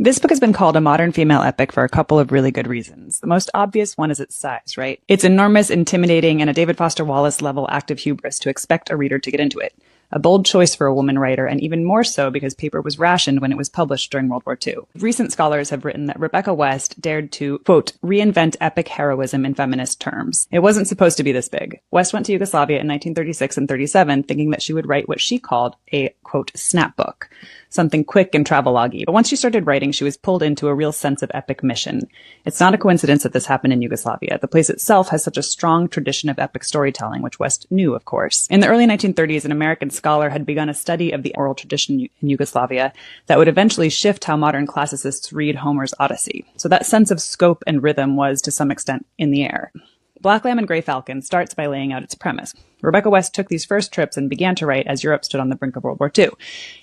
This book has been called a modern female epic for a couple of really good reasons. The most obvious one is its size, right? It's enormous, intimidating, and a David Foster Wallace level act of hubris to expect a reader to get into it. A bold choice for a woman writer, and even more so because paper was rationed when it was published during World War II. Recent scholars have written that Rebecca West dared to, quote, reinvent epic heroism in feminist terms. It wasn't supposed to be this big. West went to Yugoslavia in 1936 and 37, thinking that she would write what she called a, quote, snapbook. Something quick and travelogue-y. But once she started writing, she was pulled into a real sense of epic mission. It's not a coincidence that this happened in Yugoslavia. The place itself has such a strong tradition of epic storytelling, which West knew, of course. In the early 1930s, an American scholar had begun a study of the oral tradition in Yugoslavia that would eventually shift how modern classicists read Homer's Odyssey. So that sense of scope and rhythm was, to some extent, in the air. Black Lamb and Grey Falcon starts by laying out its premise. Rebecca West took these first trips and began to write as Europe stood on the brink of World War II.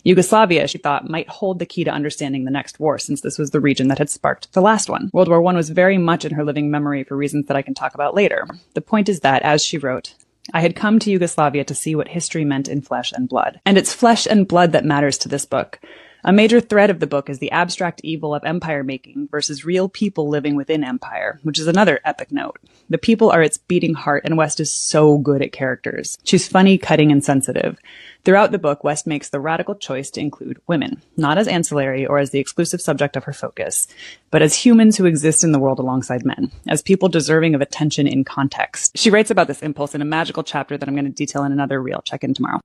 Yugoslavia, she thought, might hold the key to understanding the next war, since this was the region that had sparked the last one. World War I was very much in her living memory for reasons that I can talk about later. The point is that, as she wrote, I had come to Yugoslavia to see what history meant in flesh and blood. And it's flesh and blood that matters to this book. A major thread of the book is the abstract evil of empire making versus real people living within empire, which is another epic note. The people are its beating heart, and West is so good at characters. She's funny, cutting, and sensitive. Throughout the book, West makes the radical choice to include women, not as ancillary or as the exclusive subject of her focus, but as humans who exist in the world alongside men, as people deserving of attention in context. She writes about this impulse in a magical chapter that I'm going to detail in another reel. Check in tomorrow.